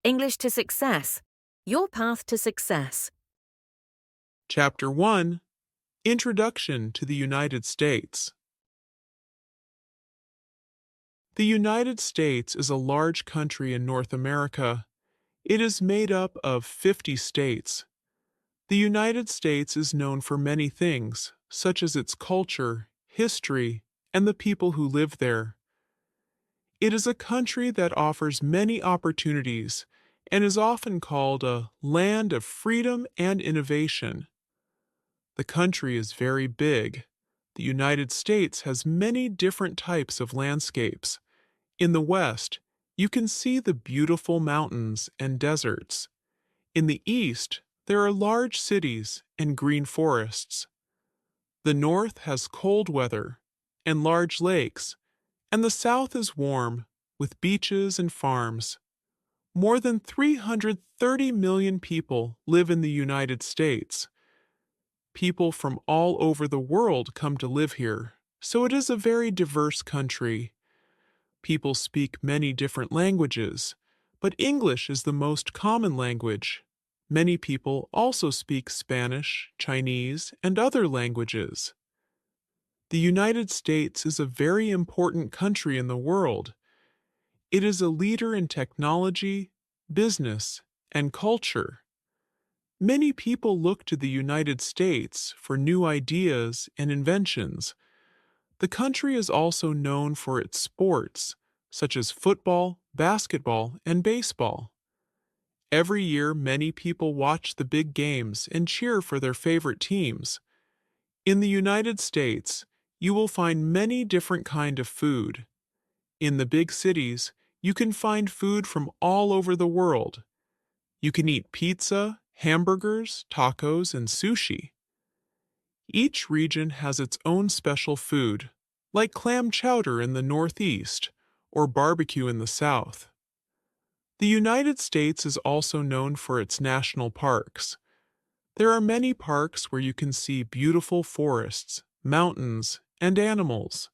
English to Success. Your path to success. Chapter 1, Introduction to the United States. The United States is a large country in North America. It is made up of 50 states. The United States is known for many things, such as its culture, history, and the people who live there. It is a country that offers many opportunities and is often called a land of freedom and innovation. The country is very big. The United States has many different types of landscapes. In the West, you can see the beautiful mountains and deserts. In the East, there are large cities and green forests. The North has cold weather and large lakes, and the South is warm, with beaches and farms. More than 330 million people live in the United States. People from all over the world come to live here, so it is a very diverse country. People speak many different languages, but English is the most common language. Many people also speak Spanish, Chinese, and other languages. The United States is a very important country in the world. It is a leader in technology, business, and culture. Many people look to the United States for new ideas and inventions. The country is also known for its sports, such as football, basketball, and baseball. Every year, many people watch the big games and cheer for their favorite teams. In the United States, you will find many different kinds of food. In the big cities, you can find food from all over the world. You can eat pizza, hamburgers, tacos, and sushi. Each region has its own special food, like clam chowder in the Northeast or barbecue in the South. The United States is also known for its national parks. There are many parks where you can see beautiful forests, mountains, and animals.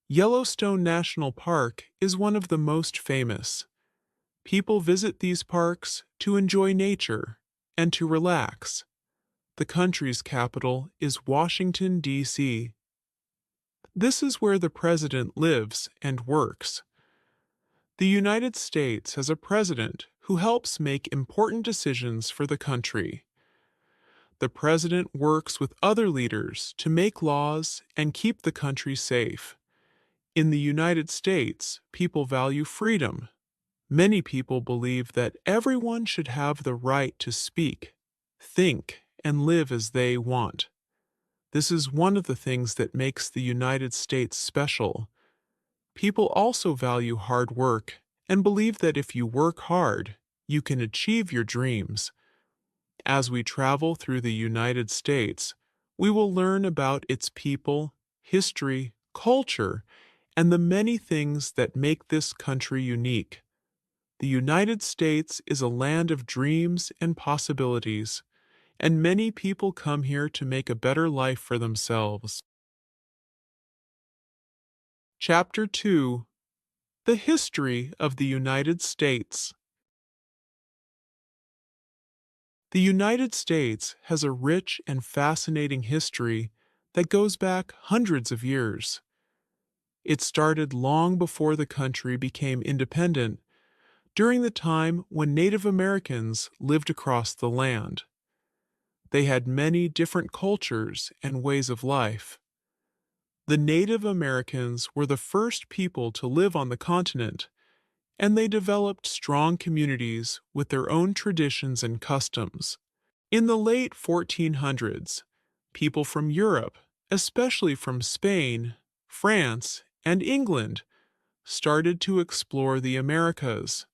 Yellowstone National Park is one of the most famous. People visit these parks to enjoy nature and to relax. The country's capital is Washington, D.C. This is where the president lives and works. The United States has a president who helps make important decisions for the country. The president works with other leaders to make laws and keep the country safe. In the United States, people value freedom. Many people believe that everyone should have the right to speak, think, and live as they want. This is one of the things that makes the United States special. People also value hard work and believe that if you work hard, you can achieve your dreams. As we travel through the United States, we will learn about its people, history, culture, and the many things that make this country unique. The United States is a land of dreams and possibilities, and many people come here to make a better life for themselves. Chapter 2, The History of the United States. The United States has a rich and fascinating history that goes back hundreds of years. It started long before the country became independent, during the time when Native Americans lived across the land. They had many different cultures and ways of life. The Native Americans were the first people to live on the continent, and they developed strong communities with their own traditions and customs. In the late 1400s, people from Europe, especially from Spain, France, and England, started to explore the Americas.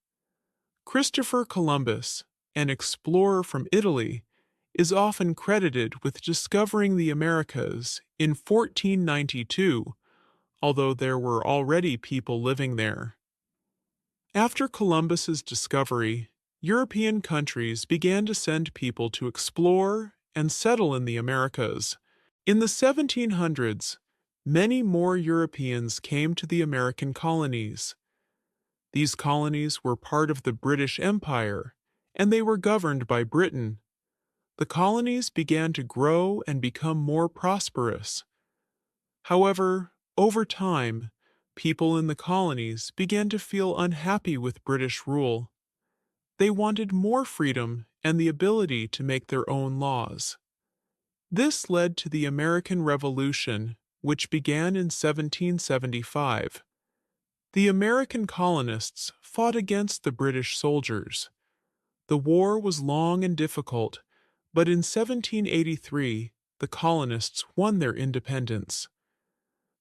Christopher Columbus, an explorer from Italy, is often credited with discovering the Americas in 1492, although there were already people living there. After Columbus's discovery, European countries began to send people to explore and settle in the Americas. In the 1700s, many more Europeans came to the American colonies. These colonies were part of the British Empire, and they were governed by Britain. The colonies began to grow and become more prosperous. However, over time, people in the colonies began to feel unhappy with British rule. They wanted more freedom and the ability to make their own laws. This led to the American Revolution, which began in 1775. The American colonists fought against the British soldiers. The war was long and difficult, but in 1783, the colonists won their independence.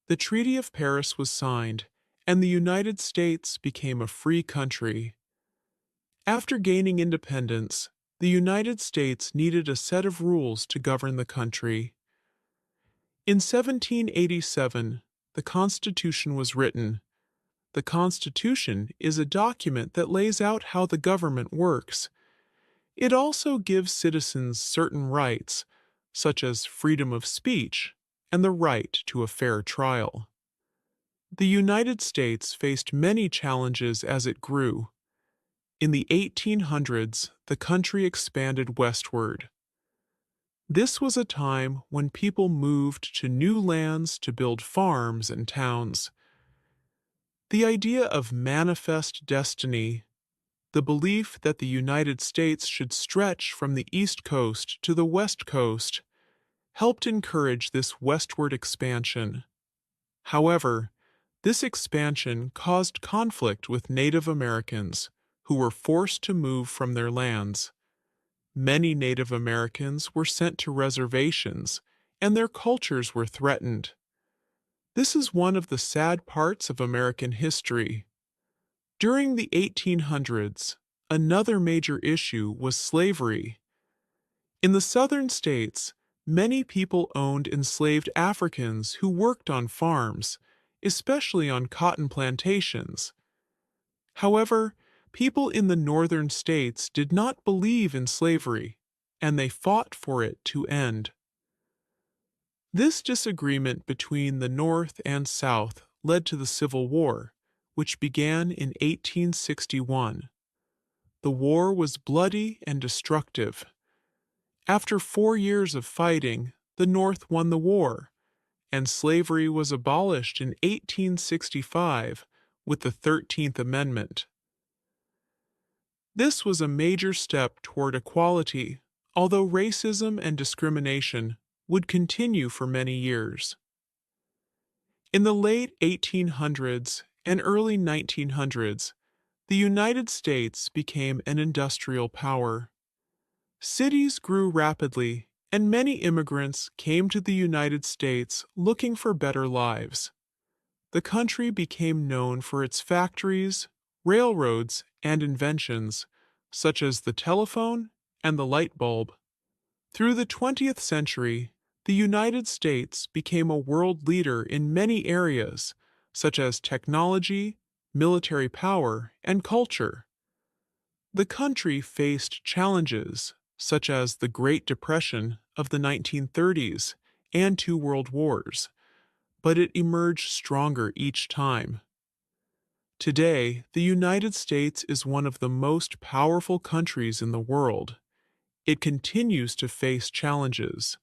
The Treaty of Paris was signed, and the United States became a free country. After gaining independence, the United States needed a set of rules to govern the country. In 1787, the Constitution was written. The Constitution is a document that lays out how the government works. It also gives citizens certain rights, such as freedom of speech and the right to a fair trial. The United States faced many challenges as it grew. In the 1800s, the country expanded westward. This was a time when people moved to new lands to build farms and towns. The idea of manifest destiny, the belief that the United States should stretch from the East Coast to the West Coast, helped encourage this westward expansion. However, this expansion caused conflict with Native Americans, who were forced to move from their lands. Many Native Americans were sent to reservations, and their cultures were threatened. This is one of the sad parts of American history. During the 1800s, another major issue was slavery. In the southern states, many people owned enslaved Africans who worked on farms, especially on cotton plantations. However, people in the northern states did not believe in slavery, and they fought for it to end. This disagreement between the North and South led to the Civil War, which began in 1861. The war was bloody and destructive. After 4 years of fighting, the North won the war, and slavery was abolished in 1865 with the 13th Amendment. This was a major step toward equality, although racism and discrimination would continue for many years. In the late 1800s and early 1900s, the United States became an industrial power. Cities grew rapidly, and many immigrants came to the United States looking for better lives. The country became known for its factories, railroads, and inventions, such as the telephone and the light bulb. Through the 20th century, the United States became a world leader in many areas, such as technology, military power, and culture. The country faced challenges, such as the Great Depression of the 1930s and two world wars, but it emerged stronger each time. Today, the United States is one of the most powerful countries in the world. It continues to face challenges,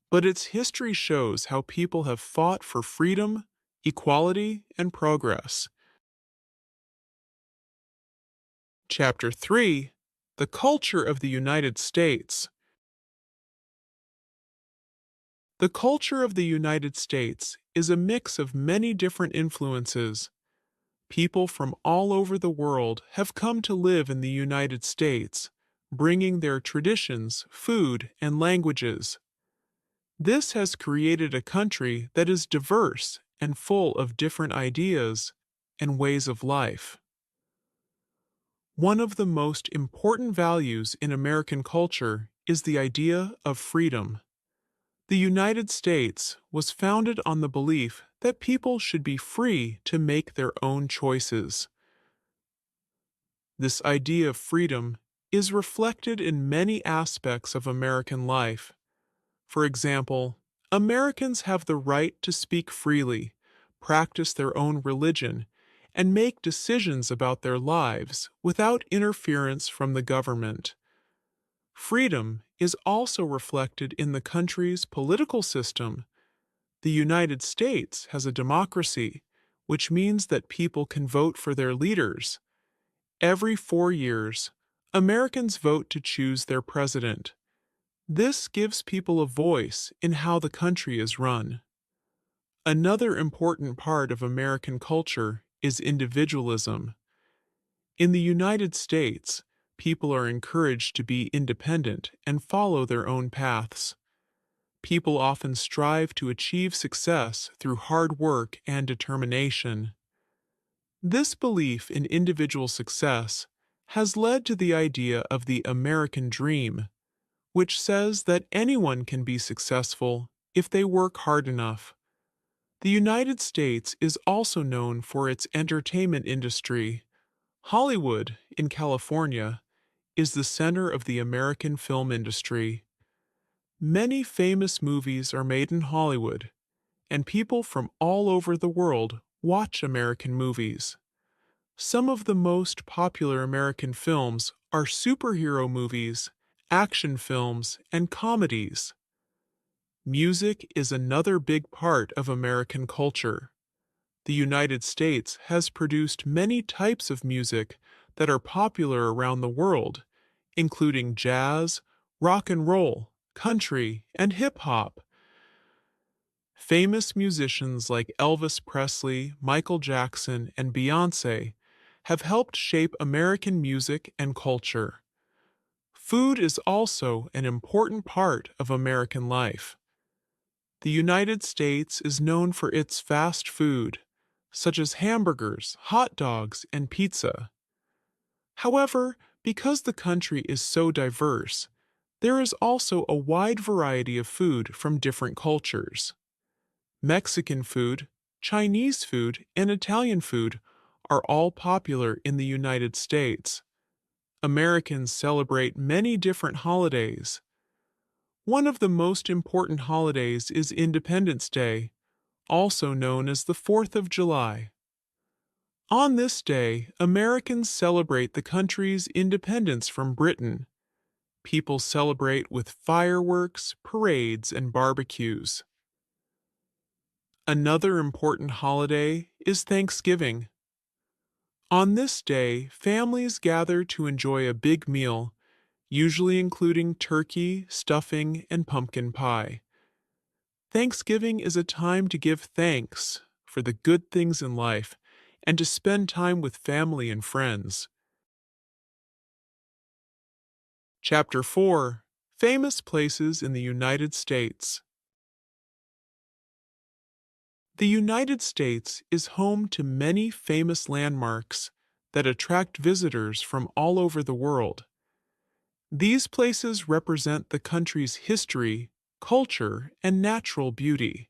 but its history shows how people have fought for freedom, equality, and progress. Chapter 3: The Culture of the United States. The culture of the United States is a mix of many different influences. People from all over the world have come to live in the United States, bringing their traditions, food, and languages. This has created a country that is diverse and full of different ideas and ways of life. One of the most important values in American culture is the idea of freedom. The United States was founded on the belief that people should be free to make their own choices. This idea of freedom is reflected in many aspects of American life. For example, Americans have the right to speak freely, practice their own religion, and make decisions about their lives without interference from the government. Freedom is also reflected in the country's political system. The United States has a democracy, which means that people can vote for their leaders. Every 4 years, Americans vote to choose their president. This gives people a voice in how the country is run. Another important part of American culture is individualism. In the United States, people are encouraged to be independent and follow their own paths. People often strive to achieve success through hard work and determination. This belief in individual success has led to the idea of the American dream, which says that anyone can be successful if they work hard enough. The United States is also known for its entertainment industry. Hollywood, in California, is the center of the American film industry. Many famous movies are made in Hollywood, and people from all over the world watch American movies. Some of the most popular American films are superhero movies, action films, and comedies. Music is another big part of American culture. The United States has produced many types of music that are popular around the world, including jazz, rock and roll, country, and hip hop. Famous musicians like Elvis Presley, Michael Jackson, and Beyoncé have helped shape American music and culture. Food is also an important part of American life. The United States is known for its fast food, such as hamburgers, hot dogs, and pizza. However, because the country is so diverse, there is also a wide variety of food from different cultures. Mexican food, Chinese food, and Italian food are all popular in the United States. Americans celebrate many different holidays. One of the most important holidays is Independence Day, also known as the 4th of July. On this day, Americans celebrate the country's independence from Britain. People celebrate with fireworks, parades, and barbecues. Another important holiday is Thanksgiving. On this day, families gather to enjoy a big meal, usually including turkey, stuffing, and pumpkin pie. Thanksgiving is a time to give thanks for the good things in life and to spend time with family and friends. Chapter 4: Famous Places in the United States. The United States is home to many famous landmarks that attract visitors from all over the world. These places represent the country's history, culture, and natural beauty.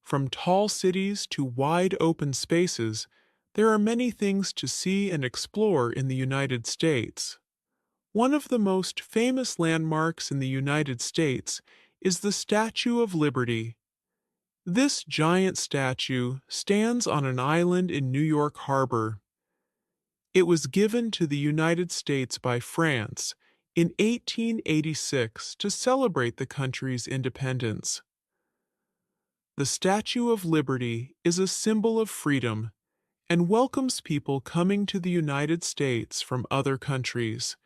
From tall cities to wide open spaces, there are many things to see and explore in the United States. One of the most famous landmarks in the United States is the Statue of Liberty. This giant statue stands on an island in New York Harbor. It was given to the United States by France in 1886 to celebrate the country's independence. The Statue of Liberty is a symbol of freedom and welcomes people coming to the United States from other countries.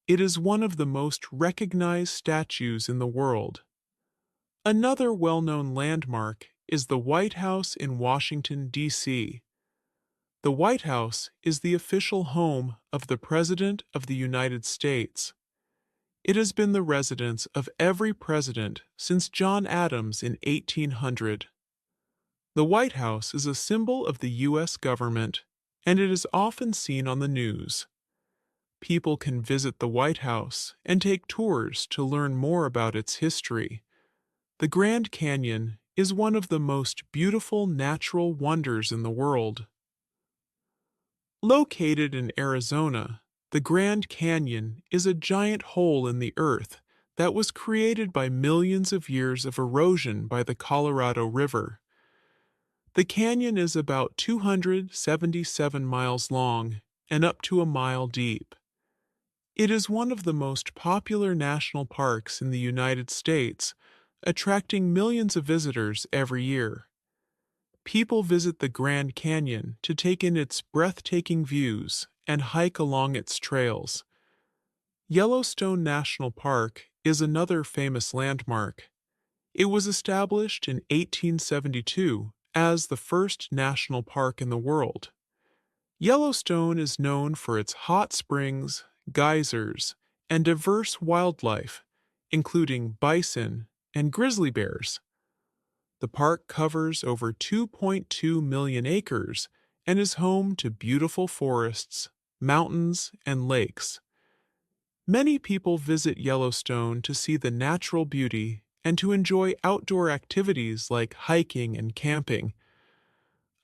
It is one of the most recognized statues in the world. Another well-known landmark is the White House in Washington, D.C. The White House is the official home of the President of the United States. It has been the residence of every president since John Adams in 1800. The White House is a symbol of the U.S. government, and it is often seen on the news. People can visit the White House and take tours to learn more about its history. The Grand Canyon is one of the most beautiful natural wonders in the world. Located in Arizona, the Grand Canyon is a giant hole in the earth that was created by millions of years of erosion by the Colorado River. The canyon is about 277 miles long and up to a mile deep. It is one of the most popular national parks in the United States, attracting millions of visitors every year. People visit the Grand Canyon to take in its breathtaking views and hike along its trails. Yellowstone National Park is another famous landmark. It was established in 1872 as the first national park in the world. Yellowstone is known for its hot springs, geysers, and diverse wildlife, including bison and grizzly bears. The park covers over 2.2 million acres and is home to beautiful forests, mountains, and lakes. Many people visit Yellowstone to see the natural beauty and to enjoy outdoor activities like hiking and camping.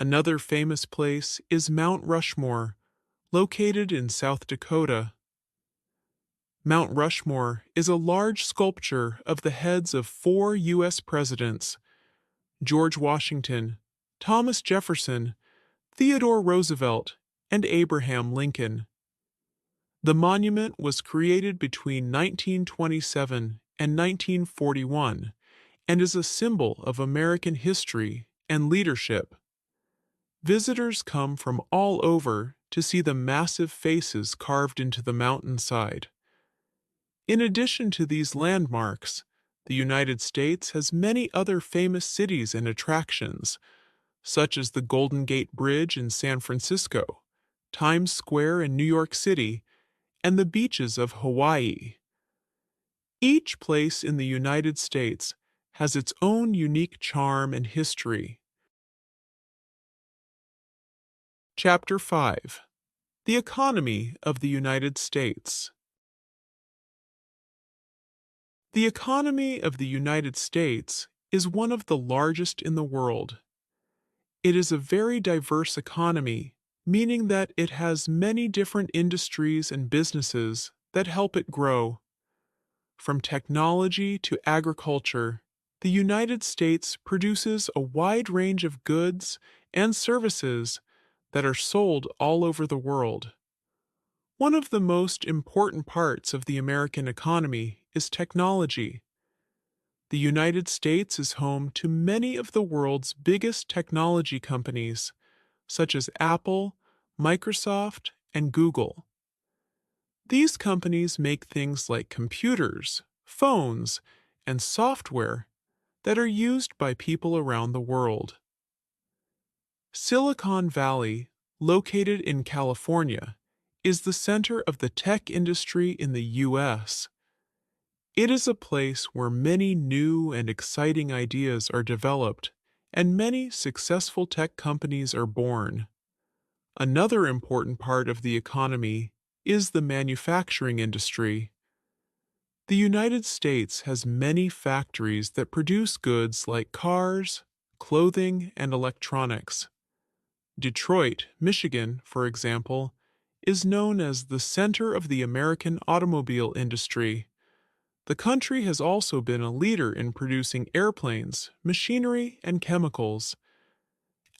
Another famous place is Mount Rushmore, located in South Dakota. Mount Rushmore is a large sculpture of the heads of 4 U.S. presidents: George Washington, Thomas Jefferson, Theodore Roosevelt, and Abraham Lincoln. The monument was created between 1927 and 1941 and is a symbol of American history and leadership. Visitors come from all over to see the massive faces carved into the mountainside. In addition to these landmarks, the United States has many other famous cities and attractions, such as the Golden Gate Bridge in San Francisco, Times Square in New York City, and the beaches of Hawaii. Each place in the United States has its own unique charm and history. Chapter 5: The Economy of the United States. The economy of the United States is one of the largest in the world. It is a very diverse economy, meaning that it has many different industries and businesses that help it grow. From technology to agriculture, the United States produces a wide range of goods and services that are sold all over the world. One of the most important parts of the American economy is technology. The United States is home to many of the world's biggest technology companies, such as Apple, Microsoft, and Google. These companies make things like computers, phones, and software that are used by people around the world. Silicon Valley, located in California, is the center of the tech industry in the U.S. It is a place where many new and exciting ideas are developed, and many successful tech companies are born. Another important part of the economy is the manufacturing industry. The United States has many factories that produce goods like cars, clothing, and electronics. Detroit, Michigan, for example, is known as the center of the American automobile industry. The country has also been a leader in producing airplanes, machinery, and chemicals.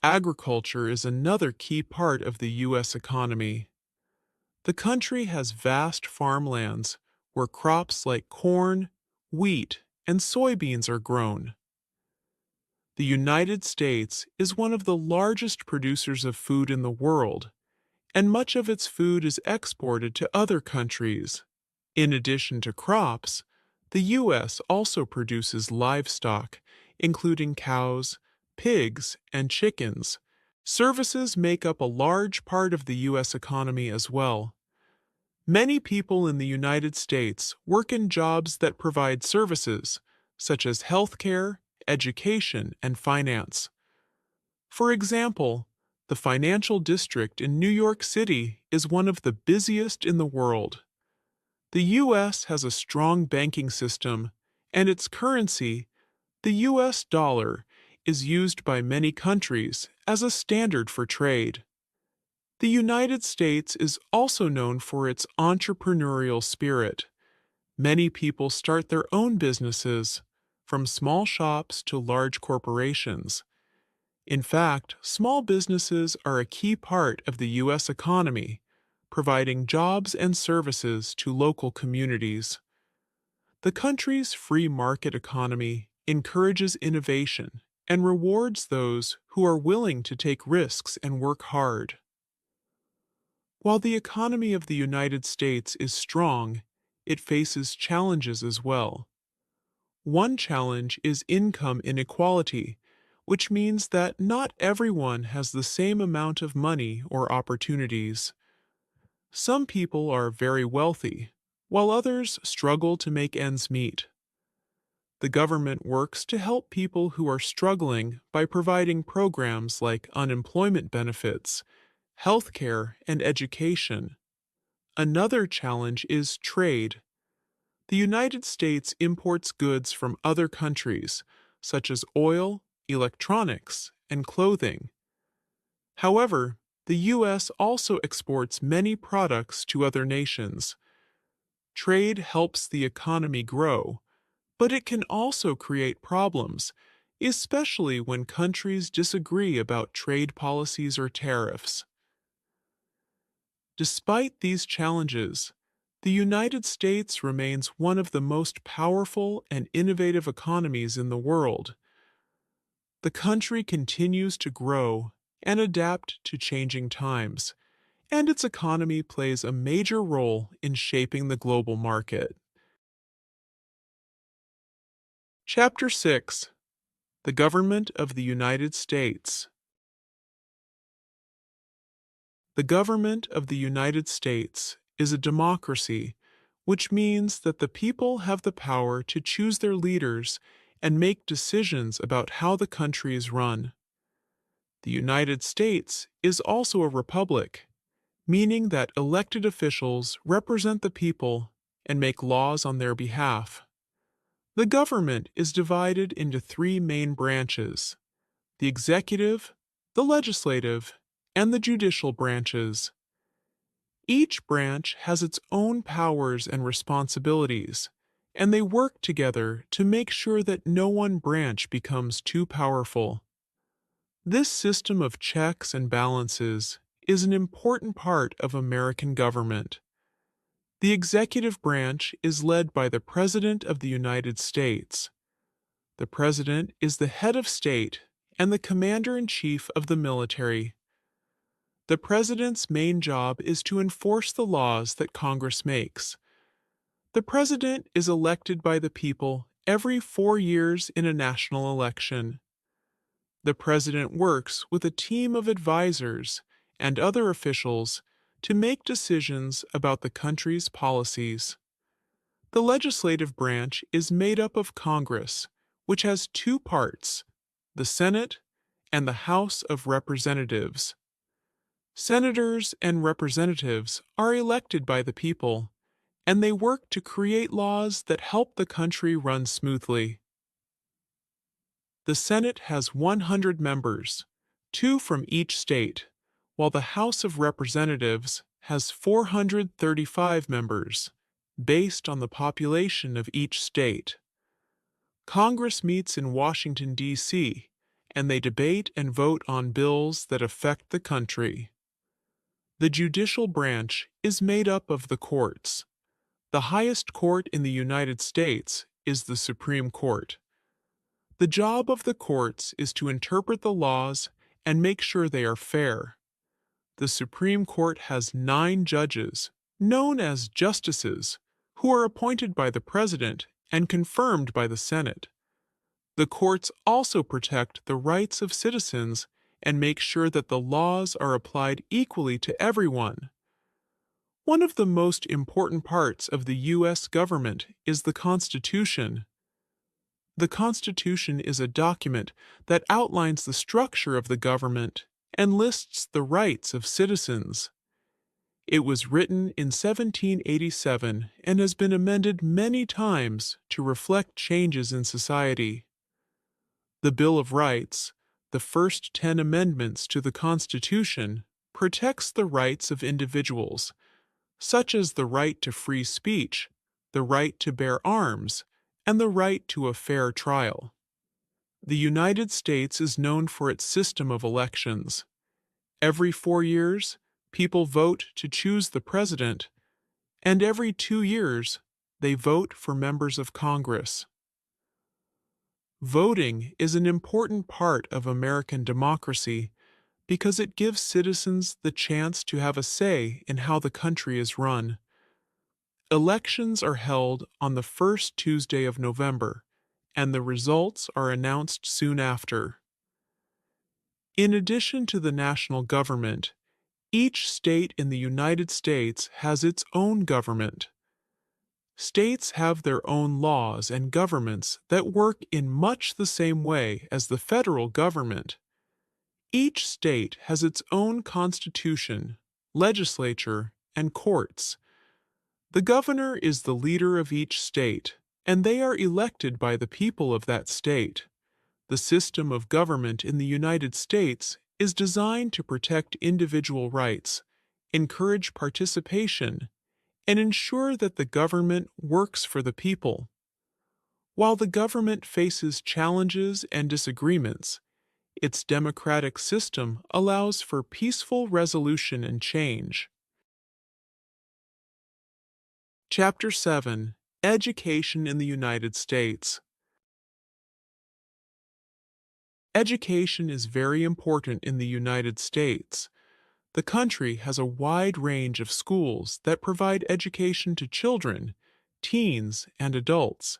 Agriculture is another key part of the U.S. economy. The country has vast farmlands where crops like corn, wheat, and soybeans are grown. The United States is one of the largest producers of food in the world, and much of its food is exported to other countries. In addition to crops, the U.S. also produces livestock, including cows, pigs, and chickens. Services make up a large part of the U.S. economy as well. Many people in the United States work in jobs that provide services, such as healthcare, education, and finance. For example, the financial district in New York City is one of the busiest in the world. The U.S. has a strong banking system, and its currency, the U.S. dollar, is used by many countries as a standard for trade. The United States is also known for its entrepreneurial spirit. Many people start their own businesses, from small shops to large corporations. In fact, small businesses are a key part of the U.S. economy, providing jobs and services to local communities. The country's free market economy encourages innovation and rewards those who are willing to take risks and work hard. While the economy of the United States is strong, it faces challenges as well. One challenge is income inequality, which means that not everyone has the same amount of money or opportunities. Some people are very wealthy, while others struggle to make ends meet. The government works to help people who are struggling by providing programs like unemployment benefits, healthcare, and education. Another challenge is trade. The United States imports goods from other countries, such as oil, electronics, and clothing. However, the U.S. also exports many products to other nations. Trade helps the economy grow, but it can also create problems, especially when countries disagree about trade policies or tariffs. Despite these challenges, the United States remains one of the most powerful and innovative economies in the world. The country continues to grow and adapt to changing times, and its economy plays a major role in shaping the global market. Chapter 6: The Government of the United States. The government of the United States is a democracy, which means that the people have the power to choose their leaders and make decisions about how the country is run. The United States is also a republic, meaning that elected officials represent the people and make laws on their behalf. The government is divided into three main branches: the executive, the legislative, and the judicial branches. Each branch has its own powers and responsibilities, and they work together to make sure that no one branch becomes too powerful. This system of checks and balances is an important part of American government. The executive branch is led by the President of the United States. The President is the head of state and the commander-in-chief of the military. The President's main job is to enforce the laws that Congress makes. The President is elected by the people every 4 years in a national election. The President works with a team of advisors and other officials to make decisions about the country's policies. The legislative branch is made up of Congress, which has two parts: the Senate and the House of Representatives. Senators and representatives are elected by the people, and they work to create laws that help the country run smoothly. The Senate has 100 members, two from each state, while the House of Representatives has 435 members, based on the population of each state. Congress meets in Washington, D.C., and they debate and vote on bills that affect the country. The judicial branch is made up of the courts. The highest court in the United States is the Supreme Court. The job of the courts is to interpret the laws and make sure they are fair. The Supreme Court has 9 judges, known as justices, who are appointed by the President and confirmed by the Senate. The courts also protect the rights of citizens and make sure that the laws are applied equally to everyone. One of the most important parts of the U.S. government is the Constitution. The Constitution is a document that outlines the structure of the government and lists the rights of citizens. It was written in 1787 and has been amended many times to reflect changes in society. The Bill of Rights, the first 10 amendments to the Constitution, protects the rights of individuals, such as the right to free speech, the right to bear arms, and the right to a fair trial. The United States is known for its system of elections. Every 4 years, people vote to choose the president, and every 2 years, they vote for members of Congress. Voting is an important part of American democracy because it gives citizens the chance to have a say in how the country is run. Elections are held on the first Tuesday of November, and the results are announced soon after. In addition to the national government, each state in the United States has its own government. States have their own laws and governments that work in much the same way as the federal government. Each state has its own constitution, legislature, and courts. The governor is the leader of each state, and they are elected by the people of that state. The system of government in the United States is designed to protect individual rights, encourage participation, and ensure that the government works for the people. While the government faces challenges and disagreements, its democratic system allows for peaceful resolution and change. Chapter 7: Education in the United States. Education is very important in the United States. The country has a wide range of schools that provide education to children, teens, and adults.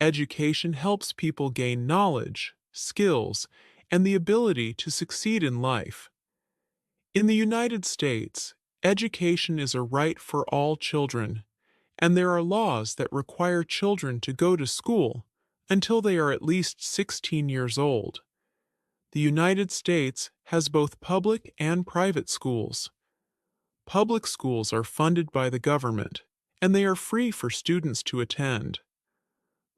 Education helps people gain knowledge, skills, and the ability to succeed in life. In the United States, education is a right for all children, and there are laws that require children to go to school until they are at least 16 years old. The United States has both public and private schools. Public schools are funded by the government, and they are free for students to attend.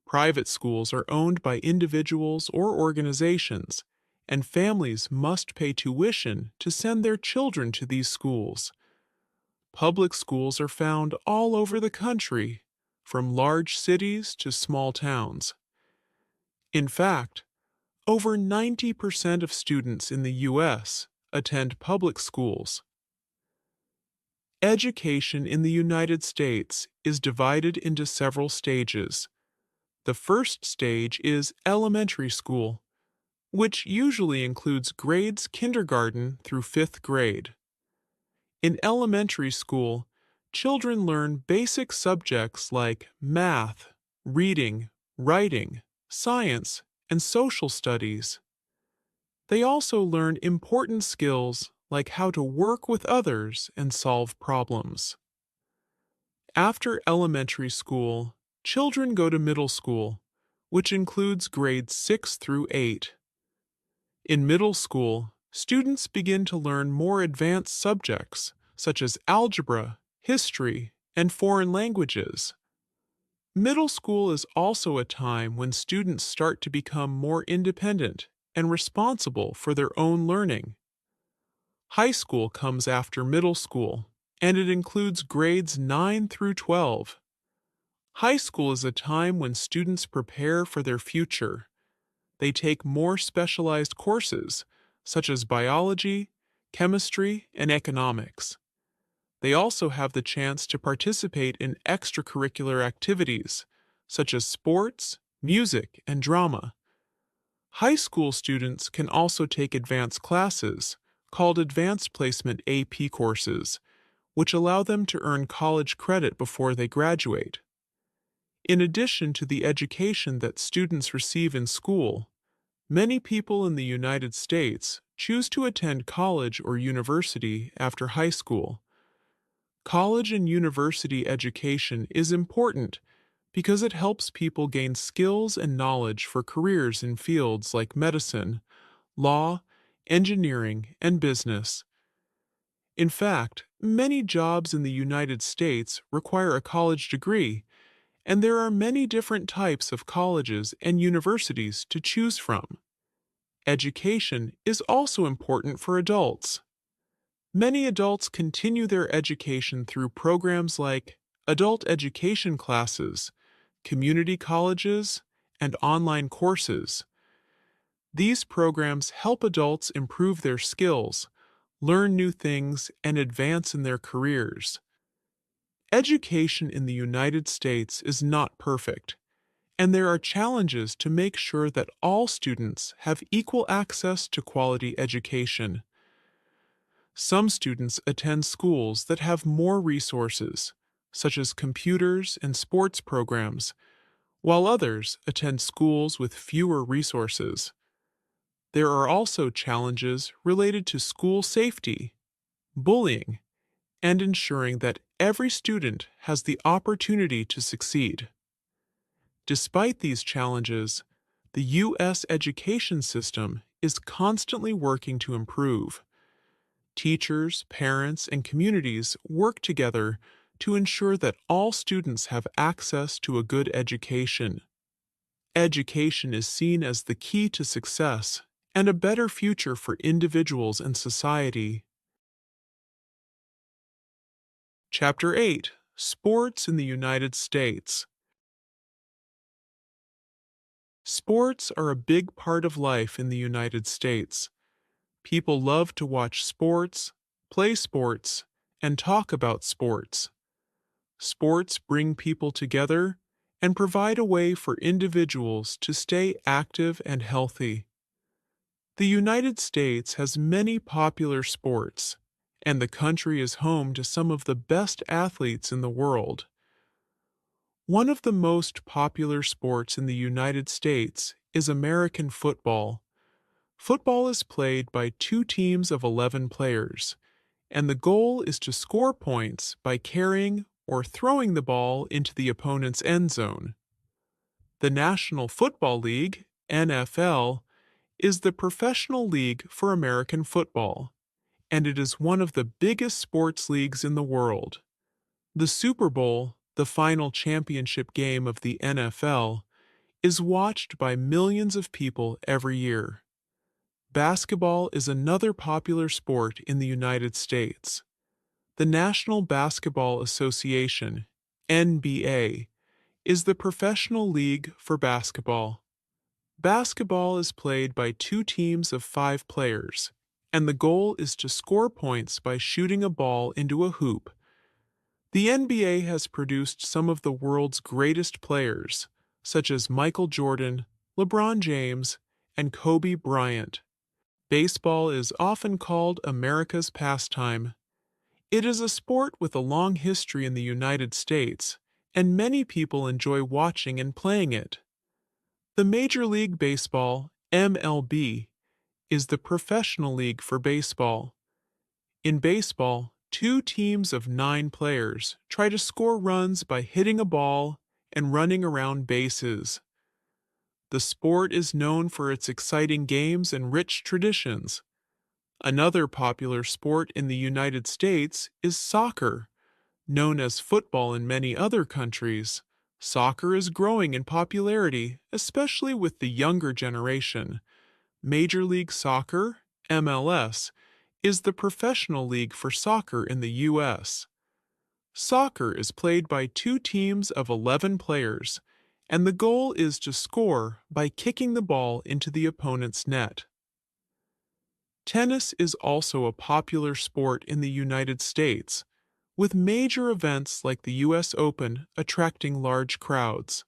Private schools are owned by individuals or organizations, and families must pay tuition to send their children to these schools. Public schools are found all over the country, from large cities to small towns. In fact, over 90% of students in the U.S. attend public schools. Education in the United States is divided into several stages. The first stage is elementary school, which usually includes grades kindergarten through 5th grade. In elementary school, children learn basic subjects like math, reading, writing, science, and social studies. They also learn important skills like how to work with others and solve problems. After elementary school, children go to middle school, which includes grades 6 through 8. In middle school, students begin to learn more advanced subjects such as algebra, history, and foreign languages. Middle school is also a time when students start to become more independent and responsible for their own learning. High school comes after middle school, and it includes grades 9 through 12. High school is a time when students prepare for their future. They take more specialized courses, such as biology, chemistry, and economics. They also have the chance to participate in extracurricular activities, such as sports, music, and drama. High school students can also take advanced classes, called Advanced Placement AP courses, which allow them to earn college credit before they graduate. In addition to the education that students receive in school, many people in the United States choose to attend college or university after high school. College and university education is important because it helps people gain skills and knowledge for careers in fields like medicine, law, engineering, and business. In fact, many jobs in the United States require a college degree, and there are many different types of colleges and universities to choose from. Education is also important for adults. Many adults continue their education through programs like adult education classes, community colleges, and online courses. These programs help adults improve their skills, learn new things, and advance in their careers. Education in the United States is not perfect, and there are challenges to make sure that all students have equal access to quality education. Some students attend schools that have more resources, such as computers and sports programs, while others attend schools with fewer resources. There are also challenges related to school safety, bullying, and ensuring that every student has the opportunity to succeed. Despite these challenges, the U.S. education system is constantly working to improve. Teachers, parents, and communities work together to ensure that all students have access to a good education. Education is seen as the key to success and a better future for individuals and society. Chapter 8: Sports in the United States. Sports are a big part of life in the United States. People love to watch sports, play sports, and talk about sports. Sports bring people together and provide a way for individuals to stay active and healthy. The United States has many popular sports, and the country is home to some of the best athletes in the world. One of the most popular sports in the United States is American football. Football is played by two teams of 11 players, and the goal is to score points by carrying or throwing the ball into the opponent's end zone. The National Football League, NFL, is the professional league for American football, and it is one of the biggest sports leagues in the world. The Super Bowl, the final championship game of the NFL, is watched by millions of people every year. Basketball is another popular sport in the United States. The National Basketball Association, NBA, is the professional league for basketball. Basketball is played by two teams of 5 players, and the goal is to score points by shooting a ball into a hoop. The NBA has produced some of the world's greatest players, such as Michael Jordan, LeBron James, and Kobe Bryant. Baseball is often called America's pastime. It is a sport with a long history in the United States, and many people enjoy watching and playing it. The Major League Baseball, MLB, is the professional league for baseball. In baseball, two teams of 9 players try to score runs by hitting a ball and running around bases. The sport is known for its exciting games and rich traditions. Another popular sport in the United States is soccer. Known as football in many other countries, soccer is growing in popularity, especially with the younger generation. Major League Soccer, MLS, is the professional league for soccer in the U.S. Soccer is played by two teams of 11 players, and the goal is to score by kicking the ball into the opponent's net. Tennis is also a popular sport in the United States, with major events like the U.S. Open attracting large crowds.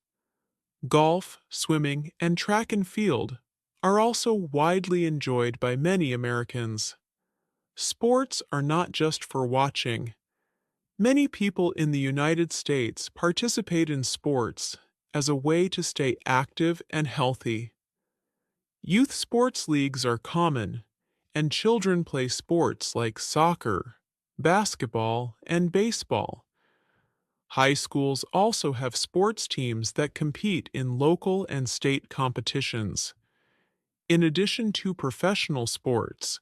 Golf, swimming, and track and field are also widely enjoyed by many Americans. Sports are not just for watching. Many people in the United States participate in sports as a way to stay active and healthy. Youth sports leagues are common, and children play sports like soccer, basketball, and baseball. High schools also have sports teams that compete in local and state competitions. In addition to professional sports,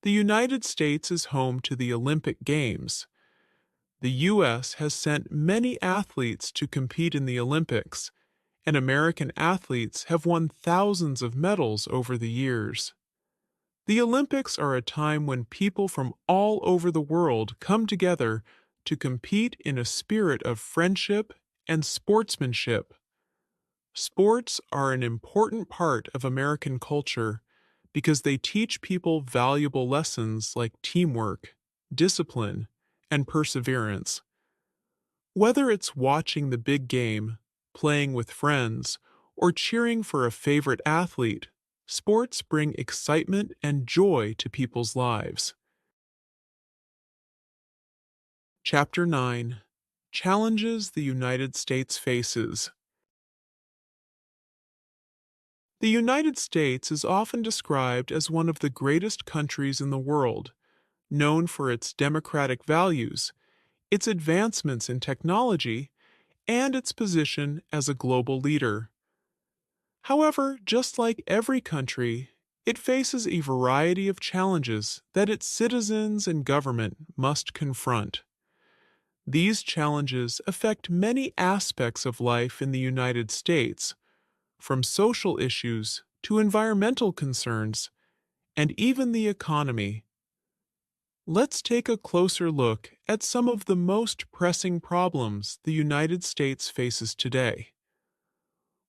the United States is home to the Olympic Games. The U.S. has sent many athletes to compete in the Olympics, and American athletes have won thousands of medals over the years. The Olympics are a time when people from all over the world come together to compete in a spirit of friendship and sportsmanship. Sports are an important part of American culture because they teach people valuable lessons like teamwork, discipline, and perseverance. Whether it's watching the big game, playing with friends, or cheering for a favorite athlete, sports bring excitement and joy to people's lives. Chapter 9: Challenges the United States Faces. The United States is often described as one of the greatest countries in the world, known for its democratic values, its advancements in technology, and its position as a global leader. However, just like every country, it faces a variety of challenges that its citizens and government must confront. These challenges affect many aspects of life in the United States, from social issues to environmental concerns and even the economy. Let's take a closer look at some of the most pressing problems the United States faces today.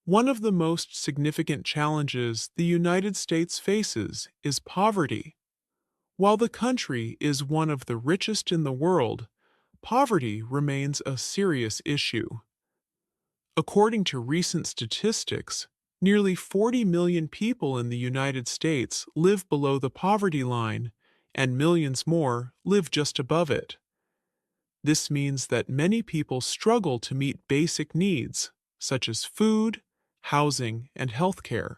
One of the most significant challenges the United States faces is poverty. While the country is one of the richest in the world, poverty remains a serious issue. According to recent statistics, nearly 40 million people in the United States live below the poverty line, and millions more live just above it. This means that many people struggle to meet basic needs, such as food, housing, and healthcare.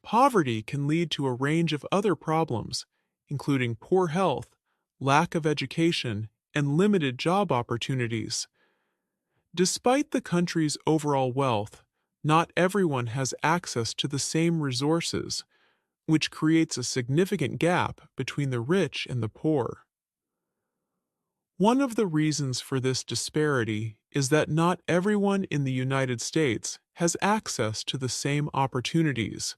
Poverty can lead to a range of other problems, including poor health, lack of education, and limited job opportunities. Despite the country's overall wealth, not everyone has access to the same resources, which creates a significant gap between the rich and the poor. One of the reasons for this disparity is that not everyone in the United States has access to the same opportunities.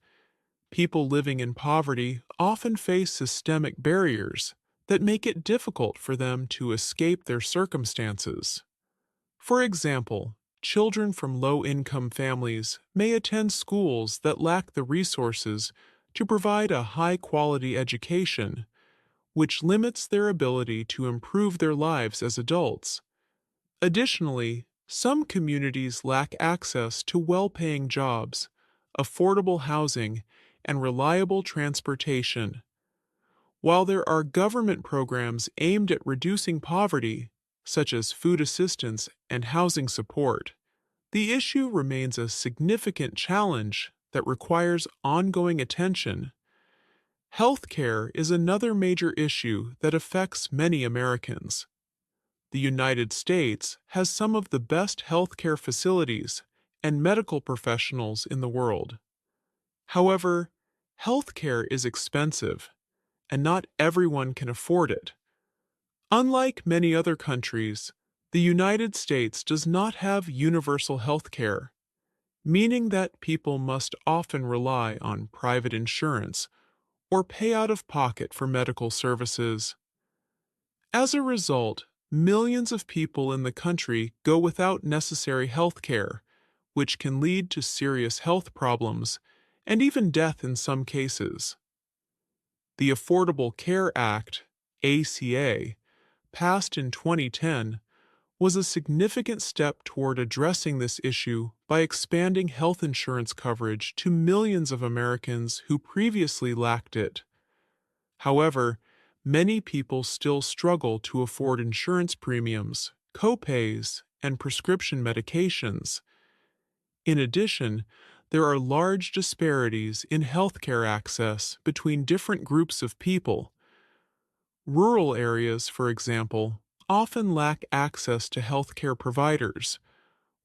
People living in poverty often face systemic barriers that make it difficult for them to escape their circumstances. For example, children from low-income families may attend schools that lack the resources to provide a high-quality education, which limits their ability to improve their lives as adults. Additionally, some communities lack access to well-paying jobs, affordable housing, and reliable transportation. While there are government programs aimed at reducing poverty, such as food assistance and housing support, the issue remains a significant challenge that requires ongoing attention. Healthcare is another major issue that affects many Americans. The United States has some of the best healthcare facilities and medical professionals in the world. However, healthcare is expensive, and not everyone can afford it. Unlike many other countries, the United States does not have universal health care, meaning that people must often rely on private insurance or pay out of pocket for medical services. As a result, millions of people in the country go without necessary health care, which can lead to serious health problems and even death in some cases. The Affordable Care Act, ACA, passed in 2010, was a significant step toward addressing this issue by expanding health insurance coverage to millions of Americans who previously lacked it. However, many people still struggle to afford insurance premiums, copays, and prescription medications. In addition, there are large disparities in healthcare access between different groups of people. Rural areas, for example, often lack access to healthcare providers,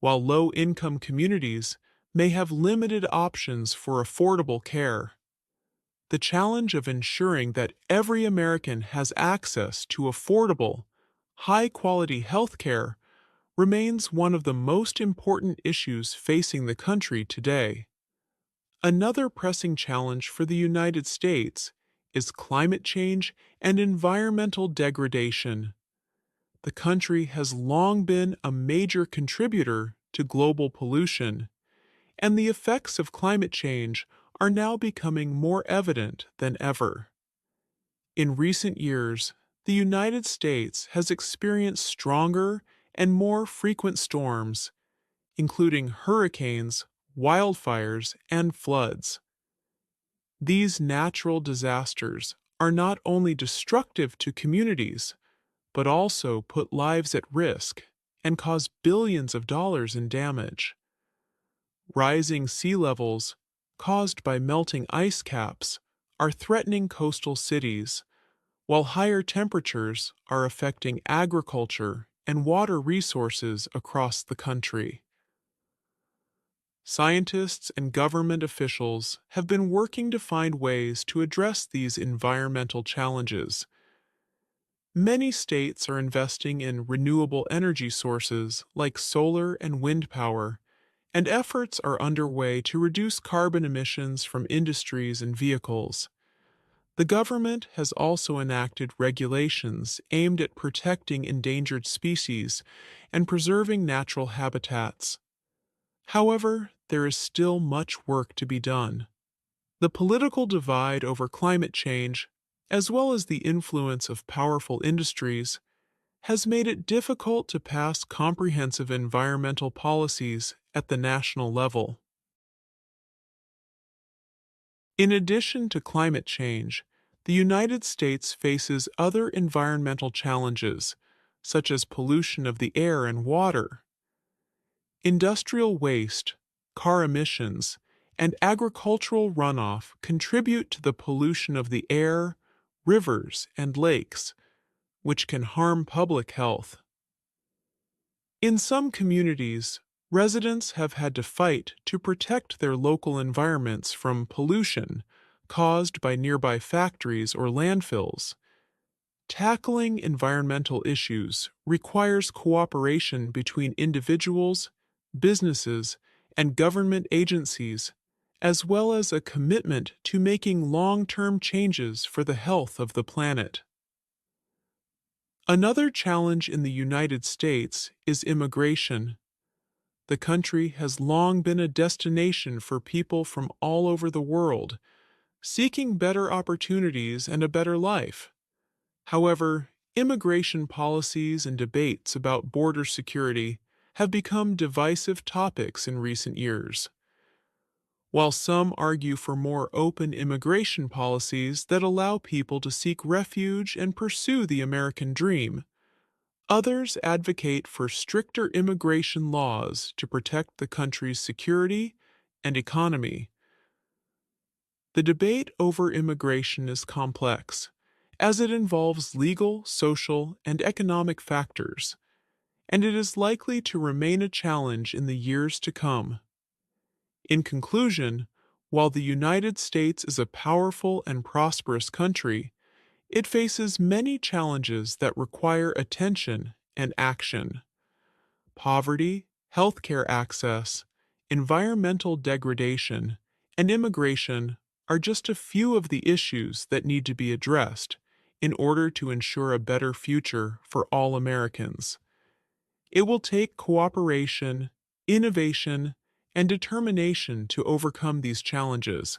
while low-income communities may have limited options for affordable care. The challenge of ensuring that every American has access to affordable, high-quality healthcare remains one of the most important issues facing the country today. Another pressing challenge for the United States is climate change and environmental degradation. The country has long been a major contributor to global pollution, and the effects of climate change are now becoming more evident than ever. In recent years, the United States has experienced stronger and more frequent storms, including hurricanes, wildfires, and floods. These natural disasters are not only destructive to communities, but also put lives at risk and cause billions of dollars in damage. Rising sea levels, caused by melting ice caps, are threatening coastal cities, while higher temperatures are affecting agriculture and water resources across the country. Scientists and government officials have been working to find ways to address these environmental challenges. Many states are investing in renewable energy sources like solar and wind power, and efforts are underway to reduce carbon emissions from industries and vehicles. The government has also enacted regulations aimed at protecting endangered species and preserving natural habitats. However, there is still much work to be done. The political divide over climate change, as well as the influence of powerful industries, has made it difficult to pass comprehensive environmental policies at the national level. In addition to climate change, the United States faces other environmental challenges, such as pollution of the air and water. Industrial waste, car emissions, and agricultural runoff contribute to the pollution of the air, rivers, and lakes, which can harm public health. In some communities, residents have had to fight to protect their local environments from pollution caused by nearby factories or landfills. Tackling environmental issues requires cooperation between individuals, businesses, and government agencies, as well as a commitment to making long-term changes for the health of the planet. Another challenge in the United States is immigration. The country has long been a destination for people from all over the world, seeking better opportunities and a better life. However, immigration policies and debates about border security have become divisive topics in recent years. While some argue for more open immigration policies that allow people to seek refuge and pursue the American dream, others advocate for stricter immigration laws to protect the country's security and economy. The debate over immigration is complex, as it involves legal, social, and economic factors, and it is likely to remain a challenge in the years to come. In conclusion, while the United States is a powerful and prosperous country, it faces many challenges that require attention and action. Poverty, healthcare access, environmental degradation, and immigration are just a few of the issues that need to be addressed in order to ensure a better future for all Americans. It will take cooperation, innovation, and determination to overcome these challenges.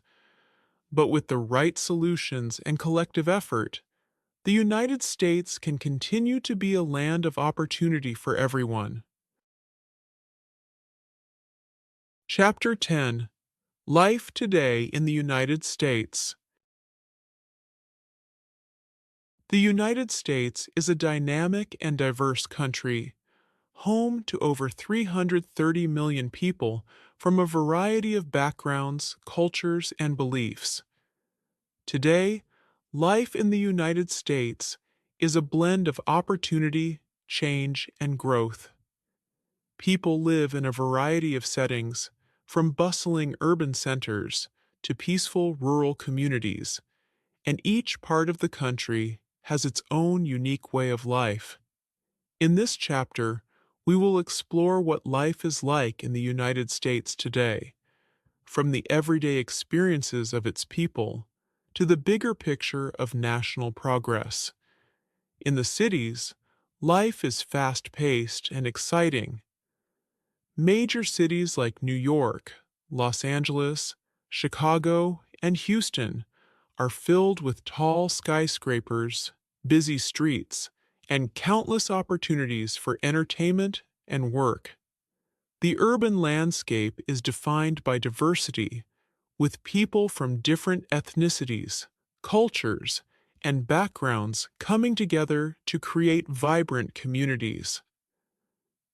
But with the right solutions and collective effort, the United States can continue to be a land of opportunity for everyone. Chapter 10: Life Today in the United States. The United States is a dynamic and diverse country, home to over 330 million people from a variety of backgrounds, cultures, and beliefs. Today, life in the United States is a blend of opportunity, change, and growth. People live in a variety of settings, from bustling urban centers to peaceful rural communities, and each part of the country has its own unique way of life. In this chapter, we will explore what life is like in the United States today, from the everyday experiences of its people to the bigger picture of national progress. In the cities, life is fast-paced and exciting. Major cities like New York, Los Angeles, Chicago, and Houston are filled with tall skyscrapers, busy streets, and countless opportunities for entertainment and work. The urban landscape is defined by diversity, with people from different ethnicities, cultures, and backgrounds coming together to create vibrant communities.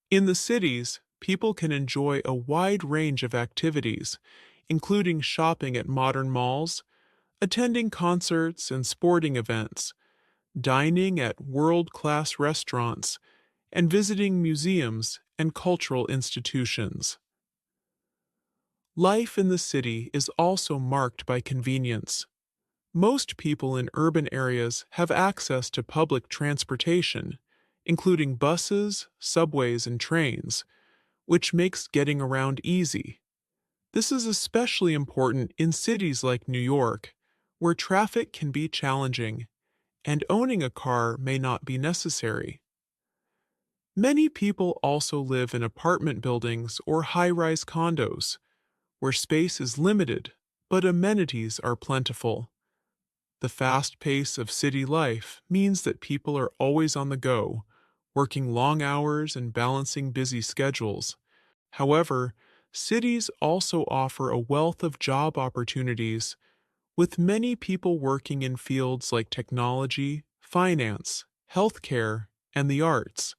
In the cities, people can enjoy a wide range of activities, including shopping at modern malls, attending concerts and sporting events, dining at world-class restaurants, and visiting museums and cultural institutions. Life in the city is also marked by convenience. Most people in urban areas have access to public transportation, including buses, subways, and trains, which makes getting around easy. This is especially important in cities like New York, where traffic can be challenging and owning a car may not be necessary. Many people also live in apartment buildings or high-rise condos, where space is limited, but amenities are plentiful. The fast pace of city life means that people are always on the go, working long hours and balancing busy schedules. However, cities also offer a wealth of job opportunities, with many people working in fields like technology, finance, healthcare, and the arts.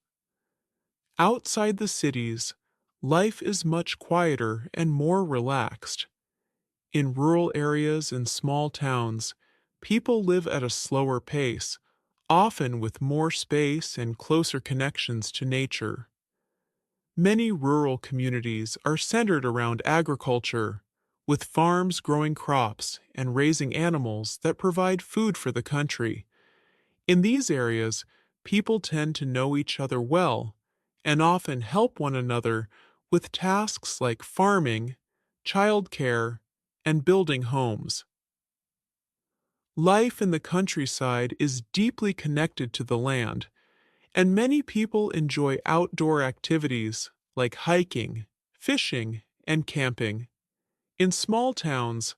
Outside the cities, life is much quieter and more relaxed. In rural areas and small towns, people live at a slower pace, often with more space and closer connections to nature. Many rural communities are centered around agriculture, with farms growing crops and raising animals that provide food for the country. In these areas, people tend to know each other well and often help one another with tasks like farming, childcare, and building homes. Life in the countryside is deeply connected to the land, and many people enjoy outdoor activities like hiking, fishing, and camping. In small towns,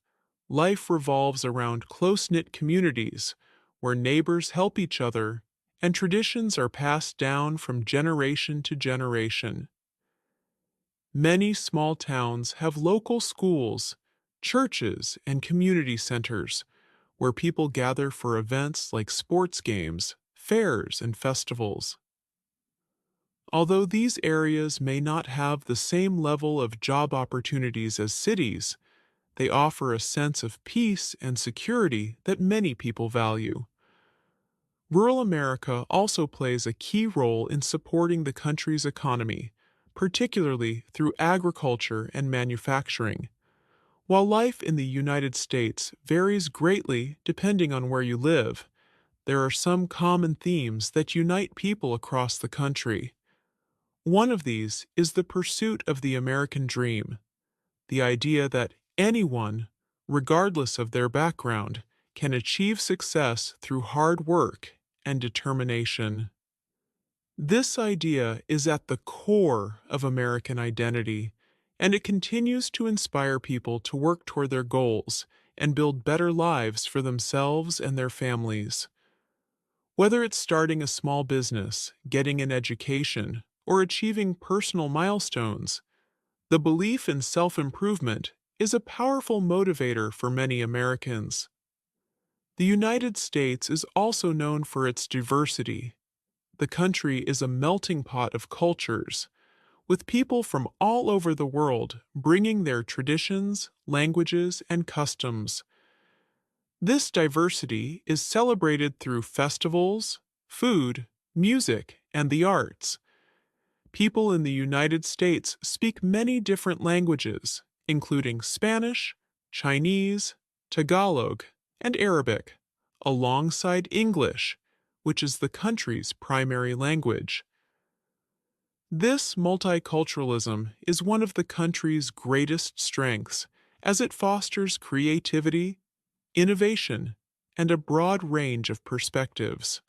life revolves around close-knit communities where neighbors help each other and traditions are passed down from generation to generation. Many small towns have local schools, churches, and community centers where people gather for events like sports games, fairs, and festivals. Although these areas may not have the same level of job opportunities as cities, they offer a sense of peace and security that many people value. Rural America also plays a key role in supporting the country's economy, particularly through agriculture and manufacturing. While life in the United States varies greatly depending on where you live, there are some common themes that unite people across the country. One of these is the pursuit of the American dream, the idea that anyone, regardless of their background, can achieve success through hard work and determination. This idea is at the core of American identity, and it continues to inspire people to work toward their goals and build better lives for themselves and their families. Whether it's starting a small business, getting an education, or achieving personal milestones, the belief in self-improvement is a powerful motivator for many Americans. The United States is also known for its diversity. The country is a melting pot of cultures, with people from all over the world bringing their traditions, languages, and customs. This diversity is celebrated through festivals, food, music, and the arts. People in the United States speak many different languages, including Spanish, Chinese, Tagalog, and Arabic, alongside English, which is the country's primary language. This multiculturalism is one of the country's greatest strengths, as it fosters creativity, innovation, and a broad range of perspectives.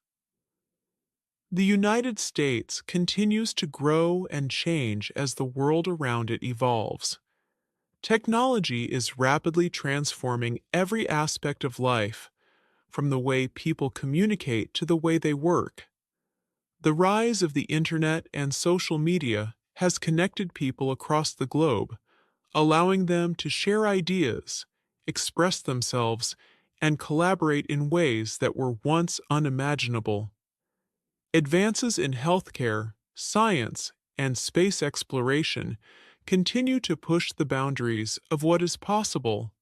The United States continues to grow and change as the world around it evolves. Technology is rapidly transforming every aspect of life, from the way people communicate to the way they work. The rise of the internet and social media has connected people across the globe, allowing them to share ideas, express themselves, and collaborate in ways that were once unimaginable. Advances in healthcare, science, and space exploration continue to push the boundaries of what is possible,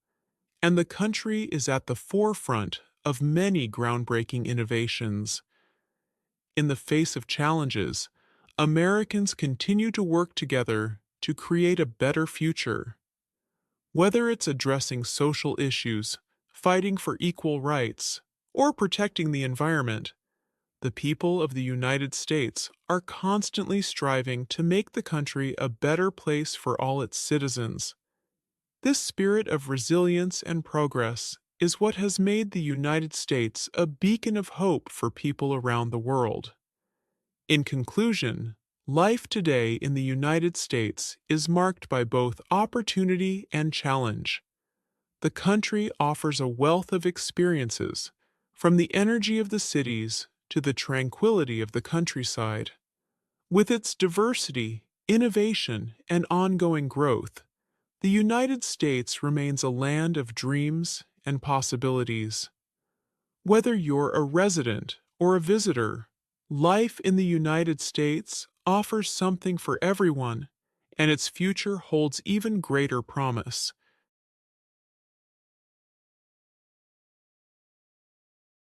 and the country is at the forefront of many groundbreaking innovations. In the face of challenges, Americans continue to work together to create a better future. Whether it's addressing social issues, fighting for equal rights, or protecting the environment, the people of the United States are constantly striving to make the country a better place for all its citizens. This spirit of resilience and progress is what has made the United States a beacon of hope for people around the world. In conclusion, life today in the United States is marked by both opportunity and challenge. The country offers a wealth of experiences, from the energy of the cities to the tranquility of the countryside. With its diversity, innovation, and ongoing growth, the United States remains a land of dreams and possibilities. Whether you're a resident or a visitor, life in the United States offers something for everyone, and its future holds even greater promise.